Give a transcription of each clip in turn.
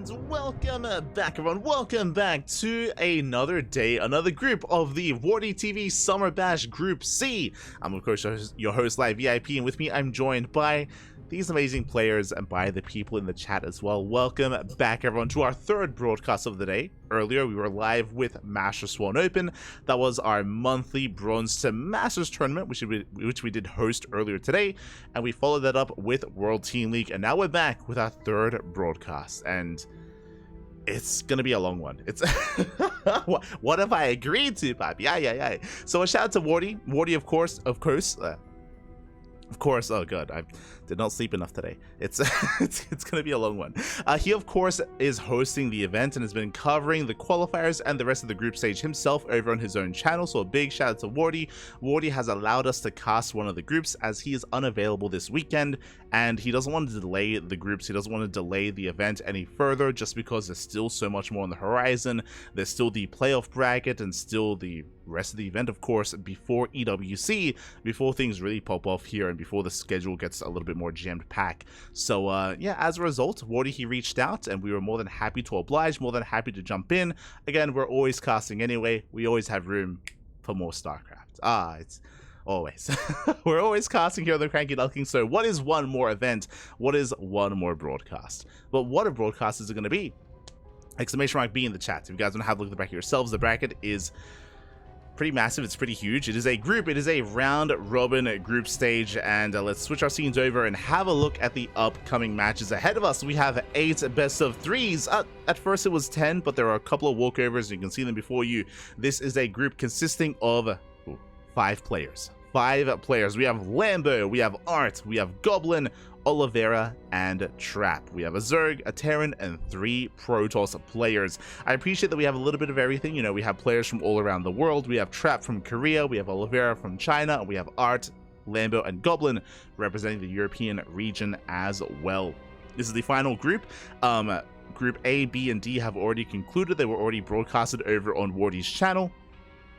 And welcome back, everyone. Welcome back to another day, another group of the WardiTV Summer Bash Group C. I'm of course your host, ZvP, and with me I'm joined by these amazing players and by the people in the chat as well. Welcome back, everyone, to our third broadcast of the day. Earlier, we were live with Master Swan Open. That was our monthly Bronze to Masters tournament, which we did host earlier today. And we followed that up with World Team League. And now we're back with our third broadcast. And it's going to be a long one. It's what have I agreed to, Papi? Yeah. So a shout out to Wardi. Wardi, of course. Oh god, I did not sleep enough today. It's gonna be a long one. He of course is hosting the event and has been covering the qualifiers and the rest of the group stage himself over on his own channel, so a big shout out to Wardi. Wardi has allowed us to cast one of the groups as he is unavailable this weekend, and he doesn't want to delay the groups. He doesn't want to delay the event any further just because there's still so much more on the horizon. There's still the playoff bracket and still the rest of the event, of course, before EWC, before things really pop off here and before the schedule gets a little bit more jammed packed. So yeah, as a result, Wardi, he reached out and we were more than happy to oblige, more than happy to jump in. Again, we're always casting anyway. We always have room for more StarCraft. It's always. We're always casting here on the CranKy Ducklings. So what is one more event? What is one more broadcast? But what a broadcast is it going to be? Exclamation mark B in the chat. If you guys want to have a look at the bracket yourselves, the bracket is pretty massive. It's pretty huge. It is a group. It is a round robin group stage, and let's switch our scenes over and have a look at the upcoming matches ahead of us. We have 8 best of 3s. At first it was 10, but there are a couple of walkovers. You can see them before you. This is a group consisting of 5 players. 5 players. We have Lambo, we have ArT, we have Goblin, Oliveira, and Trap. We have a Zerg, a Terran, and 3 Protoss players. I appreciate that we have a little bit of everything. You know, we have players from all around the world. We have Trap from Korea, we have Oliveira from China, and we have ArT, Lambo, and Goblin representing the European region as well. This is the final group. Group A, B, and D have already concluded. They were already broadcasted over on Wardi's channel.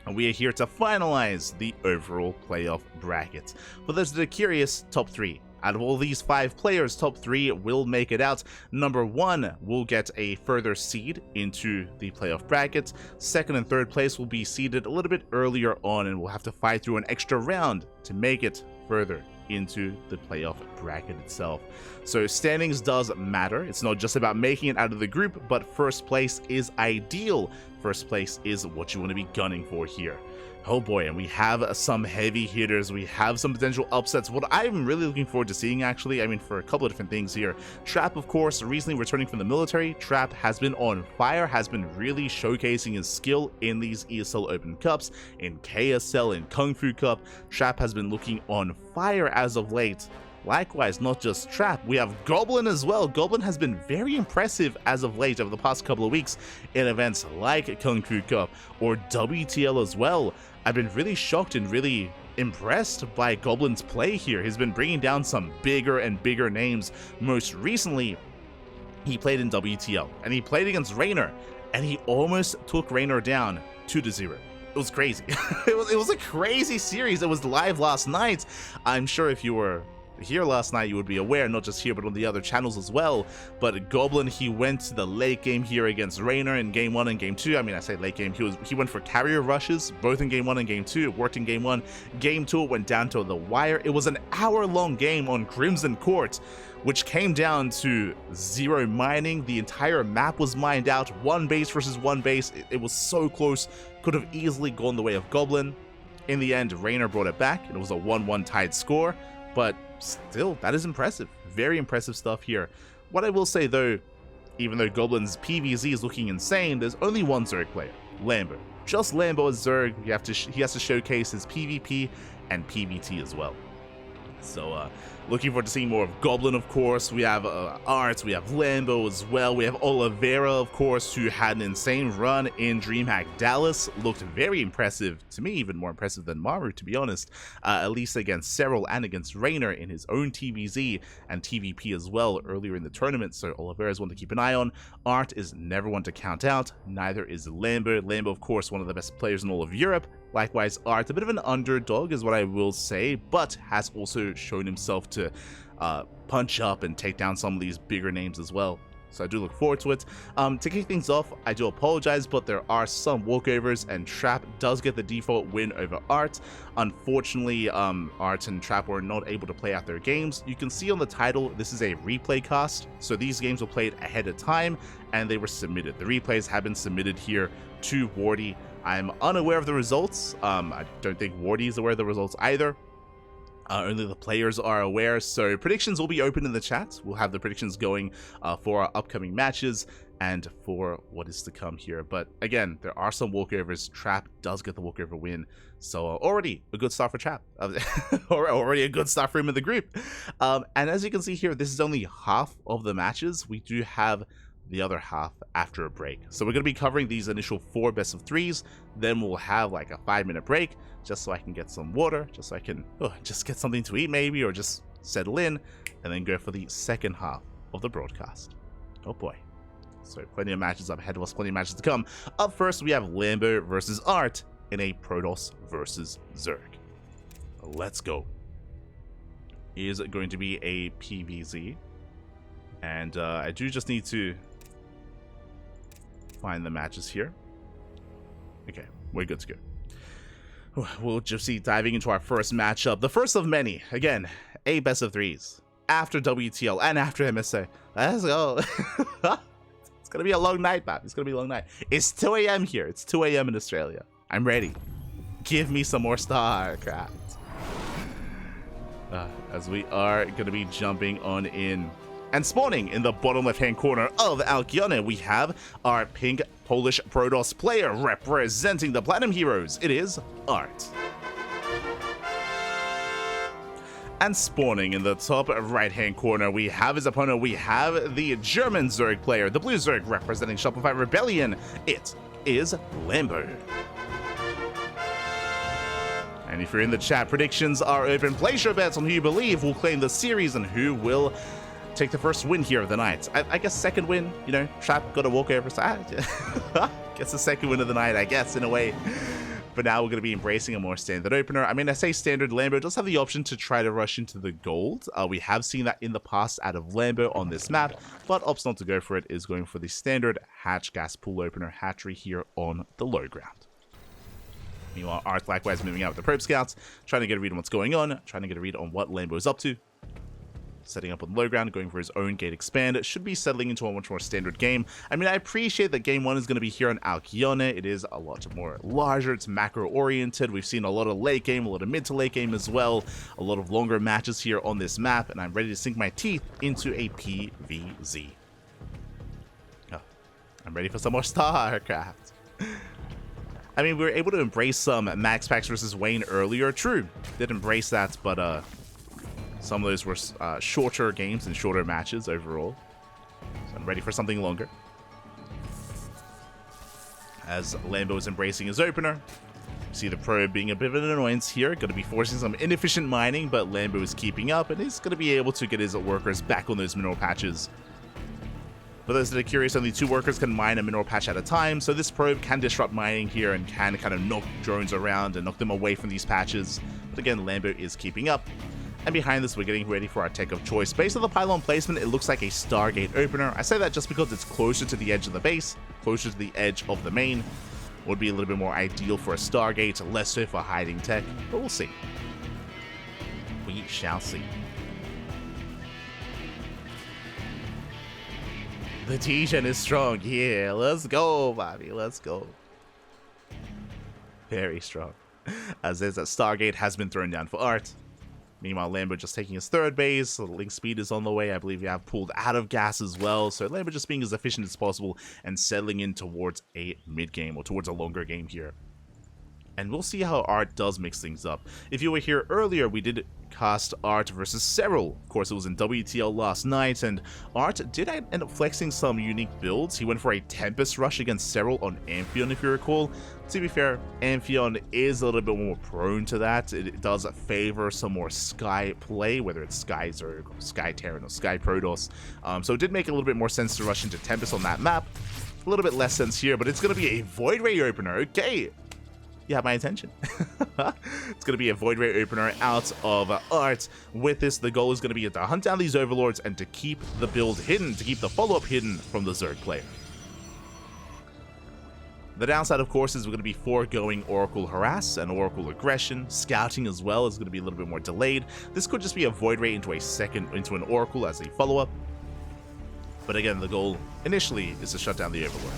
And we are here to finalize the overall playoff bracket. For those that are curious, top 3. Out of all these 5 players, top 3 will make it out. Number 1 will get a further seed into the playoff bracket. Second and third place will be seeded a little bit earlier on and will have to fight through an extra round to make it further into the playoff bracket itself. So standings does matter. It's not just about making it out of the group, but first place is ideal. First place is what you want to be gunning for here. Oh boy, and we have some heavy hitters. We have some potential upsets. What I'm really looking forward to seeing, actually, I mean, for a couple of different things here. Trap, of course, recently returning from the military. Trap has been on fire, has been really showcasing his skill in these ESL Open Cups, in KSL, in Kung Fu Cup. Trap has been looking on fire as of late. Likewise, not just Trap, we have Goblin as well. Goblin has been very impressive as of late over the past couple of weeks in events like Kung Fu Cup or WTL as well. I've been really shocked and really impressed by Goblin's play here. He's been bringing down some bigger and bigger names. Most recently, he played in WTL and he played against Raynor and he almost took Raynor down 2-0. It was crazy. it was a crazy series. It was live last night. I'm sure if you were here last night, you would be aware, not just here but on the other channels as well. But Goblin, he went to the late game here against Raynor in game 1 and game 2. I mean, I say late game, he went for carrier rushes both in game 1 and game 2. It worked in game 1. Game 2, it went down to the wire. It was an hour-long game on Crimson Court, which came down to 0 mining. The entire map was mined out, 1 base versus 1 base. It was so close, could have easily gone the way of Goblin. In the end, Raynor brought it back. It was a 1-1 tied score, but still, that is impressive. Very impressive stuff here. What I will say though, even though Goblin's PvZ is looking insane, there's only one Zerg player, Lambo. Just Lambo as Zerg. He has to showcase his PvP and PvT as well. So looking forward to seeing more of Goblin, of course. We have ArT, we have Lambo as well. We have Oliveira, of course, who had an insane run in DreamHack Dallas. Looked very impressive, to me even more impressive than Maru, to be honest. At least against Serral and against Raynor in his own TVZ and TVP as well earlier in the tournament. So Oliveira is one to keep an eye on. ArT is never one to count out. Neither is Lambo. Lambo, of course, one of the best players in all of Europe. Likewise, ArT, a bit of an underdog is what I will say, but has also shown himself to punch up and take down some of these bigger names as well. So I do look forward to it. To kick things off, I do apologize, but there are some walkovers, and Trap does get the default win over ArT. Unfortunately, ArT and Trap were not able to play out their games. You can see on the title, this is a replay cast, so these games were played ahead of time, and they were submitted. The replays have been submitted here to Wardi. I'm unaware of the results. I don't think Wardi is aware of the results either. Only the players are aware, so predictions will be open in the chat. We'll have the predictions going for our upcoming matches and for what is to come here. But again, there are some walkovers. Trap does get the walkover win, so already a good start for Trap. Already a good start for him in the group. And as you can see here, this is only half of the matches. We do have the other half after a break. So we're going to be covering these initial 4 best of 3s, then we'll have like a 5-minute break just so I can get some water, just so I can just get something to eat maybe, or just settle in, and then go for the second half of the broadcast. Oh boy. So plenty of matches up ahead of us, plenty of matches to come. Up first, we have Lambo versus ArT in a Protoss versus Zerg. Let's go. Is going to be a PvZ, and I do just need to find the matches here. Okay, we're good to go. We'll just see diving into our first matchup, the first of many. Again, a best of 3s after WTL and after MSA. Let's go. It's gonna be a long night, man. It's gonna be a long night. It's 2 a.m. here. It's 2 a.m. in Australia. I'm ready. Give me some more StarCraft. As we are gonna be jumping on in. And spawning in the bottom left-hand corner of Alkione, we have our pink Polish Protoss player representing the Platinum Heroes. It is ArT. And spawning in the top right-hand corner, we have his opponent. We have the German Zerg player, the blue Zerg representing Shopify Rebellion. It is Lambo. And if you're in the chat, predictions are open. Place your bets on who you believe will claim the series and who will take the first win here of the night. I guess second win, you know, Trap got a walkover, so guess the second win of the night, I guess, in a way. But now we're going to be embracing a more standard opener. I mean, I say standard, Lambo does have the option to try to rush into the gold. We have seen that in the past out of Lambo on this map, but opts not to go for it, is going for the standard hatch gas pool opener hatchery here on the low ground. Meanwhile, ArT likewise moving out with the probe scouts, trying to get a read on what's going on, trying to get a read on what Lambo is up to. Setting up on the low ground, going for his own gate expand. Should be settling into a much more standard game. I mean, I appreciate that game 1 is going to be here on Alkione. It is a lot more larger. It's macro oriented. We've seen a lot of late game, a lot of mid to late game as well. A lot of longer matches here on this map, and I'm ready to sink my teeth into a PvZ. Oh, I'm ready for some more StarCraft. I mean, we were able to embrace some Max Packs versus Wayne earlier. True, did embrace that, but some of those were shorter games and shorter matches overall. So I'm ready for something longer. As Lambo is embracing his opener. See the probe being a bit of an annoyance here. Going to be forcing some inefficient mining, but Lambo is keeping up and he's going to be able to get his workers back on those mineral patches. For those that are curious, only 2 workers can mine a mineral patch at a time, so this probe can disrupt mining here and can kind of knock drones around and knock them away from these patches. But again, Lambo is keeping up. And behind this, we're getting ready for our tech of choice. Based on the pylon placement, it looks like a Stargate opener. I say that just because it's closer to the edge of the base, closer to the edge of the main. Would be a little bit more ideal for a Stargate, less so for hiding tech, but we'll see. We shall see. The T-Gen is strong. Yeah, let's go, Bobby. Let's go. Very strong. As is that Stargate has been thrown down for ArT. Meanwhile, Lambo just taking his 3rd base. So the link speed is on the way. I believe we have pulled out of gas as well. So Lambo just being as efficient as possible and settling in towards a mid game or towards a longer game here. And we'll see how ArT does mix things up. If you were here earlier, we did cast ArT versus Serral. Of course, it was in WTL last night, and ArT did end up flexing some unique builds. He went for a Tempest Rush against Serral on Amphion, if you recall. To be fair, Amphion is a little bit more prone to that. It does favor some more Sky play, whether it's Sky Zerg, or Sky Terran, or Sky Protoss. So it did make a little bit more sense to rush into Tempest on that map. A little bit less sense here, but it's going to be a Void Ray opener. Okay. you have my attention. It's going to be a Void Ray opener out of ArT. With this, the goal is going to be to hunt down these Overlords and to keep the build hidden, to keep the follow-up hidden from the Zerg player. The downside, of course, is we're going to be foregoing Oracle Harass and Oracle Aggression. Scouting as well is going to be a little bit more delayed. This could just be a Void Ray into an Oracle as a follow-up. But again, the goal initially is to shut down the Overlord.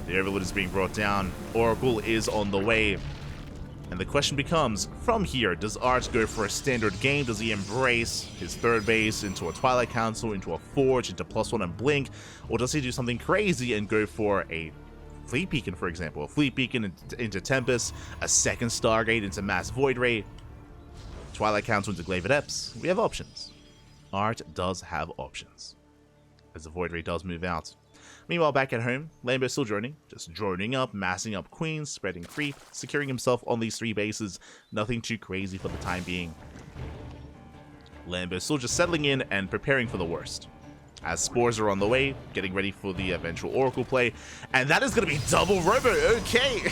The Overlord is being brought down. Oracle is on the way. And the question becomes, from here, does ArT go for a standard game? Does he embrace his third base into a Twilight Council, into a Forge, into +1 and Blink? Or does he do something crazy and go for a Fleet Beacon, for example? A Fleet Beacon into Tempest, a second Stargate into Mass Void Ray, Twilight Council into Glaive Adepts. We have options. ArT does have options, as the Void Ray does move out. Meanwhile, back at home, Lambo still droning, just droning up, massing up queens, spreading creep, securing himself on these 3 bases. Nothing too crazy for the time being. Lambo still just settling in and preparing for the worst, as spores are on the way, getting ready for the eventual Oracle play. And that is going to be double Robo. Okay.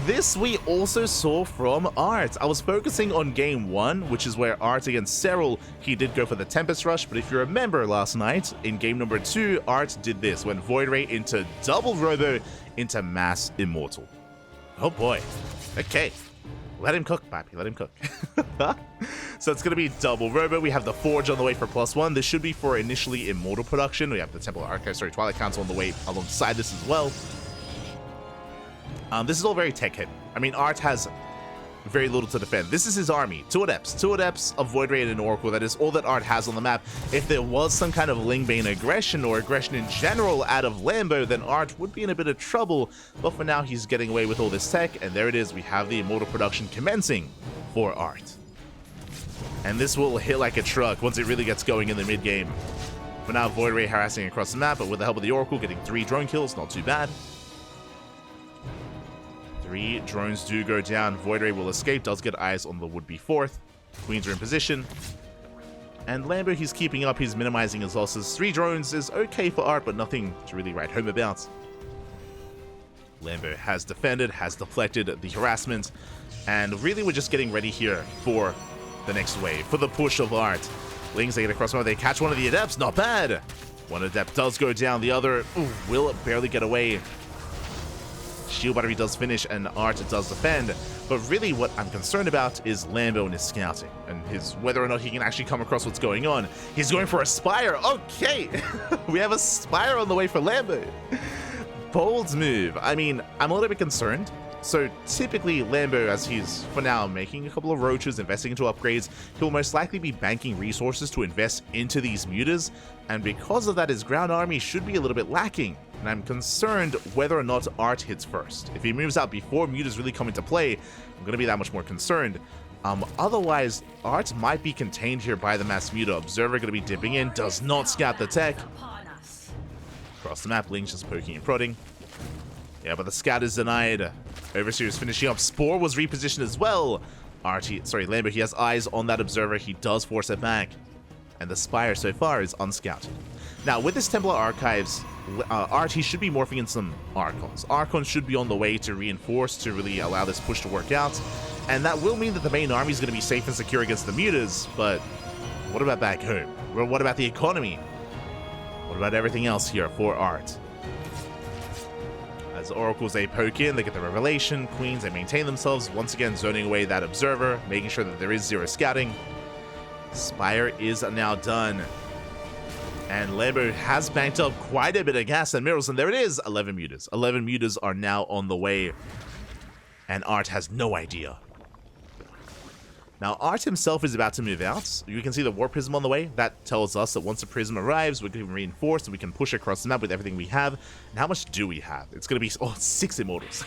This we also saw from ArT. I was focusing on game 1, which is where ArT against Serral, he did go for the Tempest Rush, but if you remember last night, in game number 2, ArT did this, went Void Ray into double Robo into Mass Immortal. Oh boy. Okay. Let him cook, papi, let him cook. So it's going to be double Robo. We have the Forge on the way for +1. This should be for initially Immortal production. We have the Twilight Council on the way alongside this as well. This is all very tech heavy. I mean, ArT has very little to defend. This is his army. 2 Adepts, a Void Ray, and an Oracle. That is all that ArT has on the map. If there was some kind of Lingbane aggression or aggression in general out of Lambo, then ArT would be in a bit of trouble. But for now, he's getting away with all this tech, and there it is. We have the Immortal production commencing for ArT. And this will hit like a truck once it really gets going in the mid-game. For now, Void Ray harassing across the map, but with the help of the Oracle, getting 3 drone kills, not too bad. 3 drones do go down. Void Ray will escape, does get eyes on the would-be 4th. Queens are in position. And Lambo, he's keeping up, he's minimizing his losses. 3 drones is okay for ArT, but nothing to really write home about. Lambo has defended, has deflected the harassment, and really we're just getting ready here for the next wave, for the push of ArT. Lings, they get across, they catch one of the Adepts, not bad. One Adept does go down, the other will barely get away. Shield Battery does finish and ArT does defend, but really what I'm concerned about is Lambo and his scouting, and whether or not he can actually come across what's going on. He's going for a Spire. Okay, we have a Spire on the way for Lambo. Bold move. I mean, I'm a little bit concerned. So typically Lambo, as he's for now making a couple of roaches, investing into upgrades, he'll most likely be banking resources to invest into these mutas, and because of that his ground army should be a little bit lacking, and I'm concerned whether or not ArT hits first. If he moves out before mutas really come into play, I'm going to be that much more concerned. Otherwise, ArT might be contained here by the mass muta. Observer going to be dipping in, does not scout the tech. Across the map, Link's just poking and prodding. Yeah, but the scout is denied. Overseer is finishing up. Spore was repositioned as well. Lambo, he has eyes on that Observer. He does force it back. And the Spire so far is unscouted. Now, with this Templar Archives, ArT should be morphing in some Archons. Archons should be on the way to reinforce, to really allow this push to work out. And that will mean that the main army is going to be safe and secure against the mutas, but what about back home? Well, what about the economy? What about everything else here for ArT? As Oracles, they poke in, they get the Revelation. Queens, they maintain themselves, once again zoning away that Observer, making sure that there is zero scouting. Spire is now done. And Lambo has banked up quite a bit of gas and minerals, and there it is, 11 mutas. 11 mutas are now on the way, and ArT has no idea. Now, ArT himself is about to move out. You can see the War Prism on the way. That tells us that once the Prism arrives, we can reinforce and we can push across the map with everything we have. And how much do we have? It's going to be 6 Immortals.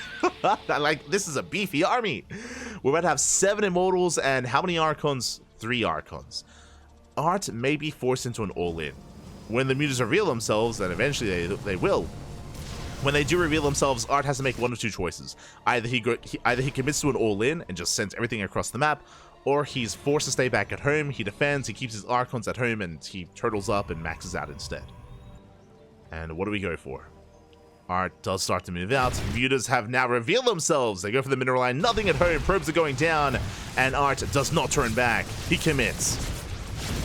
Like, this is a beefy army. We're about to have 7 Immortals, and how many Archons? 3 Archons. ArT may be forced into an all-in. When the mutas reveal themselves, and eventually they will, when they do reveal themselves, ArT has to make one of 2 choices. Either he commits to an all-in and just sends everything across the map, or he's forced to stay back at home, he defends, he keeps his Archons at home, and he turtles up and maxes out instead. And what do we go for? ArT does start to move out. Mutas have now revealed themselves. They go for the mineral line. Nothing at home. Probes are going down. And ArT does not turn back. He commits.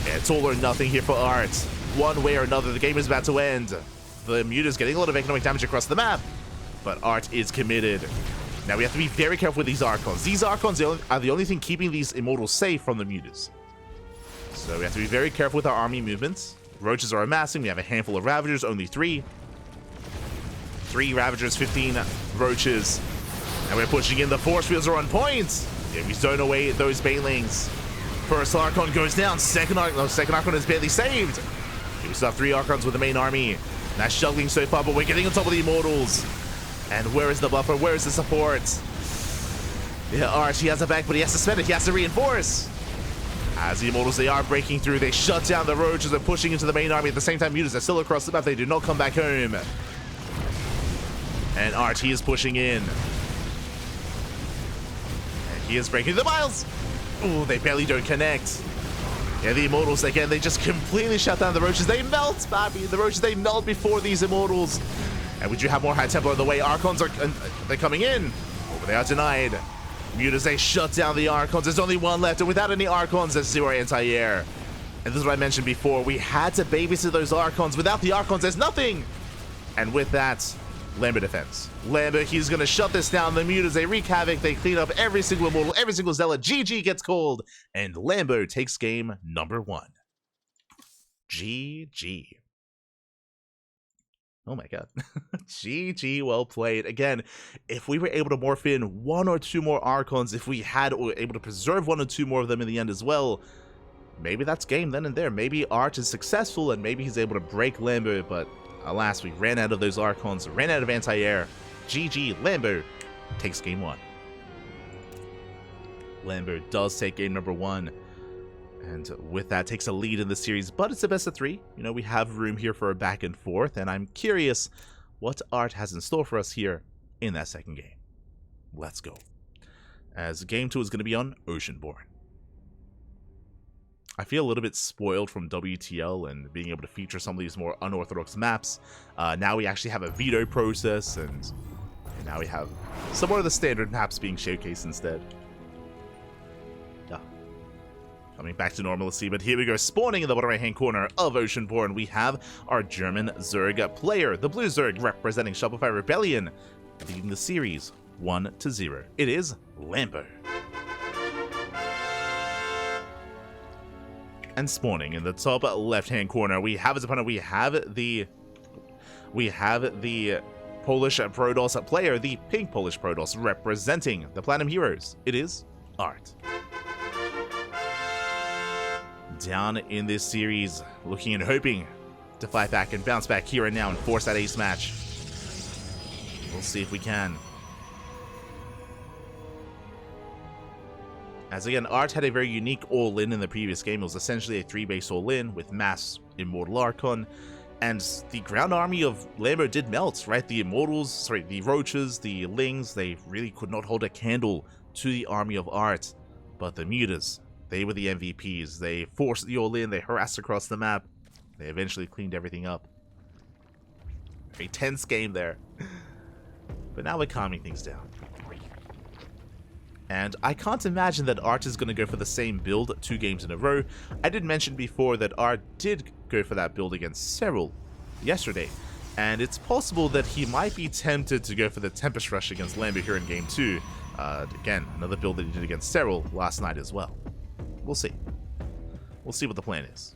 It's all or nothing here for ArT. One way or another, the game is about to end. The Mutas getting a lot of economic damage across the map. But ArT is committed. Now we have to be very careful with these Archons. These Archons are the only thing keeping these Immortals safe from the Mutas. So we have to be very careful with our army movements. Roaches are amassing. We have a handful of Ravagers, only 3. 3 Ravagers, 15 Roaches. And we're pushing in. The force fields are on point. Yeah, we zone away those Banelings. First Archon goes down. Second Archon is barely saved. We still have 3 Archons with the main army. That's struggling so far, but we're getting on top of the Immortals. And where is the buffer? Where is the support? Yeah, ArT, he has a back, but he has to spend it. He has to reinforce. As the Immortals, they are breaking through. They shut down the Roaches and pushing into the main army. At the same time, Mutas are still across the map. They do not come back home. And ArT is pushing in. And he is breaking the miles. Oh, they barely don't connect. Yeah, the Immortals, again, they just completely shut down the Roaches. They melt, Bobby. The Roaches, they melt before these Immortals. And we do have more High Templar on the way. Archons are they're coming in. Oh, but they are denied. Mutas, they shut down the Archons. There's only 1 left. And without any Archons, there's 0 anti-air. And this is what I mentioned before. We had to babysit those Archons. Without the Archons, there's nothing. And with that, Lambo defense. Lambo, he's going to shut this down. The Mutas, they wreak havoc. They clean up every single Immortal, every single Zealot. GG gets called. And Lambo takes game number 1. GG. Oh my god. GG, well played. Again, if we were able to morph in 1 or 2 more Archons, if we had or were able to preserve 1 or 2 more of them in the end as well, maybe that's game then and there. Maybe ArT is successful and maybe he's able to break Lambo, but alas, we ran out of those Archons, ran out of anti-air. GG, Lambo takes game 1. Lambo does take game number 1. And with that, takes a lead in the series, but it's a best of 3. You know, we have room here for a back and forth, and I'm curious what ArT has in store for us here in that second game. Let's go. As game 2 is going to be on Oceanborn. I feel a little bit spoiled from WTL and being able to feature some of these more unorthodox maps. Now we actually have a veto process, and now we have some more of the standard maps being showcased instead. Coming back to normalcy, but here we go. Spawning in the bottom right-hand corner of Oceanborn, we have our German Zerg player, the Blue Zerg, representing Shopify Rebellion, leading the series 1-0. It is Lambo. And spawning in the top left-hand corner, we have his opponent. We have the Polish Protoss player, the pink Polish Protoss, representing the Platinum Heroes. It is ArT. Down in this series, looking and hoping to fight back and bounce back here and now and force that ace match. We'll see if we can. As again, ArT had a very unique all-in in the previous game. It was essentially a 3-base all-in with mass Immortal Archon, and the ground army of Lambo did melt, right? The Immortals, the Roaches, the Lings, they really could not hold a candle to the army of ArT, but the Mutas, they were the MVPs. They forced the all-in, they harassed across the map. They eventually cleaned everything up. Very tense game there. But now we're calming things down. And I can't imagine that ArT is going to go for the same build 2 games in a row. I did mention before that ArT did go for that build against Serral yesterday. And it's possible that he might be tempted to go for the Tempest Rush against Lambo here in game 2. Again, another build that he did against Serral last night as well. We'll see. We'll see what the plan is.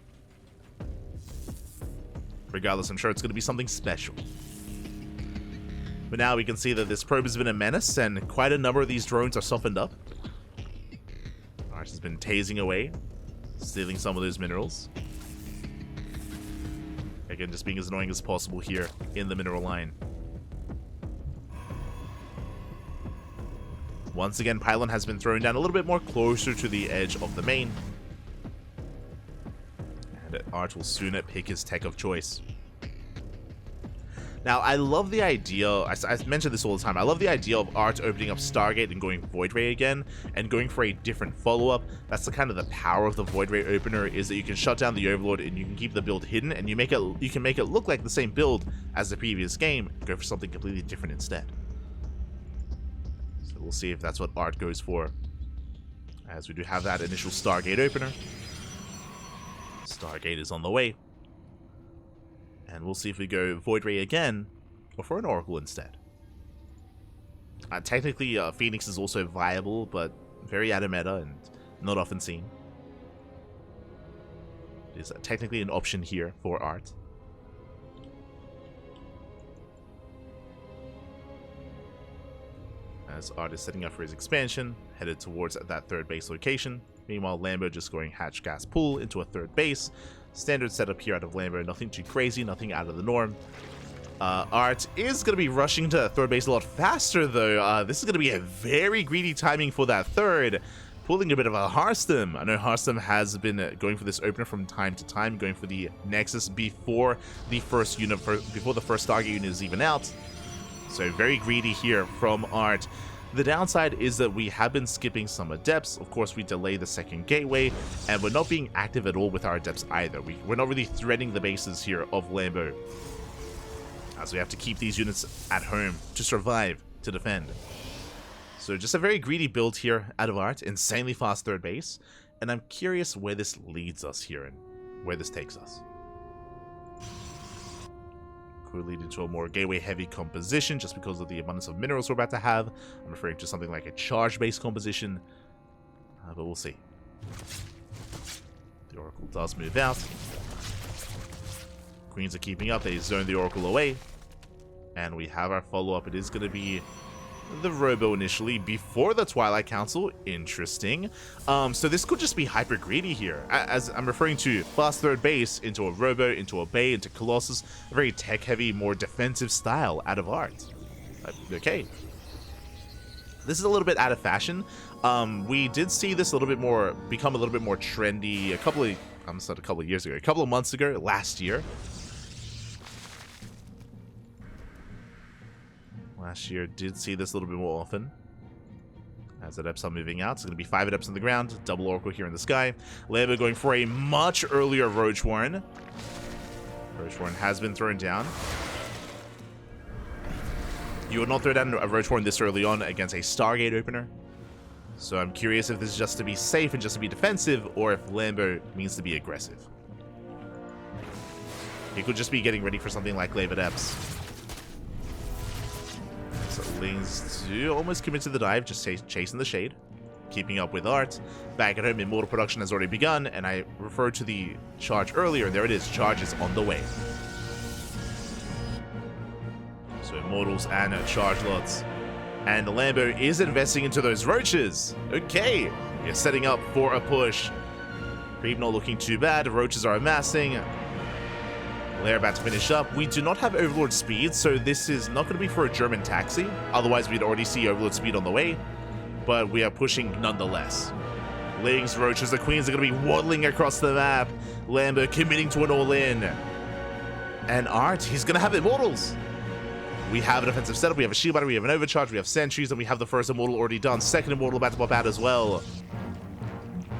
Regardless, I'm sure it's going to be something special. But now we can see that this probe has been a menace, and quite a number of these drones are softened up. ArT has been tasing away, stealing some of those minerals. Again, just being as annoying as possible here in the mineral line. Once again, Pylon has been thrown down a little bit more closer to the edge of the main. And ArT will soon pick his tech of choice. Now, I love the idea, I mention this all the time, I love the idea of ArT opening up Stargate and going Void Ray again, and going for a different follow-up. That's the kind of the power of the Void Ray opener, is that you can shut down the Overlord and you can keep the build hidden, and you can make it look like the same build as the previous game, go for something completely different instead. So we'll see if that's what ArT goes for, as we do have that initial Stargate opener. Stargate is on the way. And we'll see if we go Void Ray again, or for an Oracle instead. Technically, Phoenix is also viable, but very out of meta and not often seen. It is technically an option here for ArT. As ArT is setting up for his expansion, headed towards that third base location. Meanwhile, Lambo just going hatch gas pool into a third base. Standard setup here out of Lambo, nothing too crazy, nothing out of the norm. ArT is going to be rushing to third base a lot faster, though. This is going to be a very greedy timing for that third. Pulling a bit of a Hearthstone. I know Hearthstone has been going for this opener from time to time, going for the Nexus before the first unit, before the first Stargate unit is even out. So very greedy here from ArT. The downside is that we have been skipping some Adepts. Of course, we delay the second gateway, and we're not being active at all with our Adepts either. We're not really threading the bases here of Lambo, as we have to keep these units at home to survive, to defend. So just a very greedy build here out of ArT, insanely fast third base, and I'm curious where this leads us here and where this takes us. Could lead into a more gateway-heavy composition just because of the abundance of minerals we're about to have. I'm referring to something like a charge-based composition, but we'll see. The Oracle does move out. Queens are keeping up. They zone the Oracle away. And we have our follow-up. It is going to be the Robo initially before the Twilight Council. Interesting. So this could just be hyper greedy here, as I'm referring to fast third base into a Robo, into a Bay, into Colossus, a very tech heavy, more defensive style out of ArT. Okay, this is a little bit out of fashion. We did see this become a little bit more trendy a couple of years ago, a couple of months ago, last year. Last year did see this a little bit more often. As Adepts are moving out, it's going to be 5 Adepts on the ground, double Oracle here in the sky. Lambo going for a much earlier Roach Warren. Roach Warren has been thrown down. You would not throw down a Roach Warren this early on against a Stargate opener. So I'm curious if this is just to be safe and just to be defensive, or if Lambo means to be aggressive. He could just be getting ready for something like Glaive Adepts. So Lings do almost commit to the dive, just chasing the shade. Keeping up with ArT. Back at home, Immortal production has already begun, and I referred to the charge earlier, and there it is. Charge is on the way. So Immortals and charge lots. And the Lambo is investing into those roaches. Okay, you're setting up for a push. Creep not looking too bad. Roaches are amassing. They're about to finish up. We do not have Overlord speed, so this is not going to be for a German taxi. Otherwise, we'd already see Overlord speed on the way. But we are pushing nonetheless. Lings, Roaches, the Queens are going to be waddling across the map. Lambo committing to an all-in. And ArT, he's going to have Immortals. We have a defensive setup, we have a shield battery, we have an overcharge, we have sentries, and we have the first Immortal already done. Second Immortal about to pop out as well.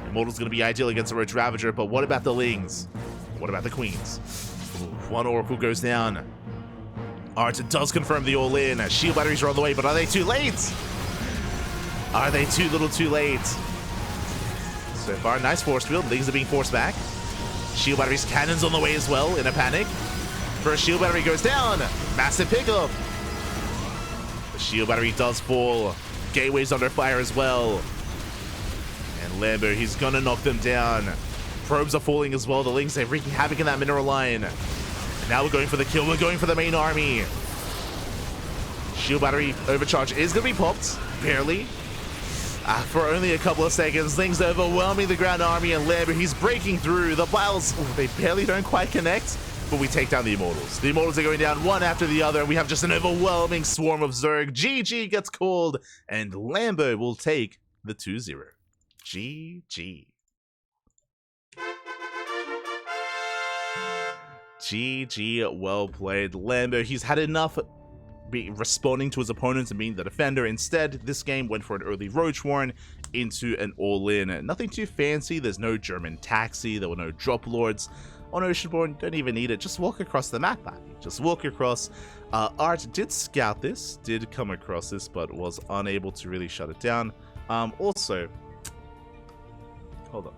Immortal's going to be ideal against the Roach Ravager, but what about the Lings? What about the Queens? One Oracle goes down. ArT does confirm the all-in. Shield batteries are on the way, but are they too late? Are they too little too late? So far, nice force field. Lings are being forced back. Shield batteries, cannons on the way as well, in a panic. First shield battery goes down. Massive pickup. The shield battery does fall. Gateway's under fire as well. And Lambo, he's gonna knock them down. Probes are falling as well. The Lings, they're wreaking havoc in that mineral line. And now we're going for the kill. We're going for the main army. Shield battery overcharge is going to be popped. Barely. For only a couple of seconds. Lings overwhelming the ground army. And Lambo, he's breaking through. The Biles, they barely don't quite connect. But we take down the Immortals. The Immortals are going down one after the other. And we have just an overwhelming swarm of Zerg. GG gets called. And Lambo will take the 2-0. GG. GG, well played. Lambo, he's had enough responding to his opponents and being the defender. Instead, this game went for an early Roach Warren into an all-in. Nothing too fancy, there's no German taxi, there were no drop lords. On Oceanborn, don't even need it, just walk across the map, buddy. Just walk across. ArT did scout this, did come across this, but was unable to really shut it down. Also, hold on.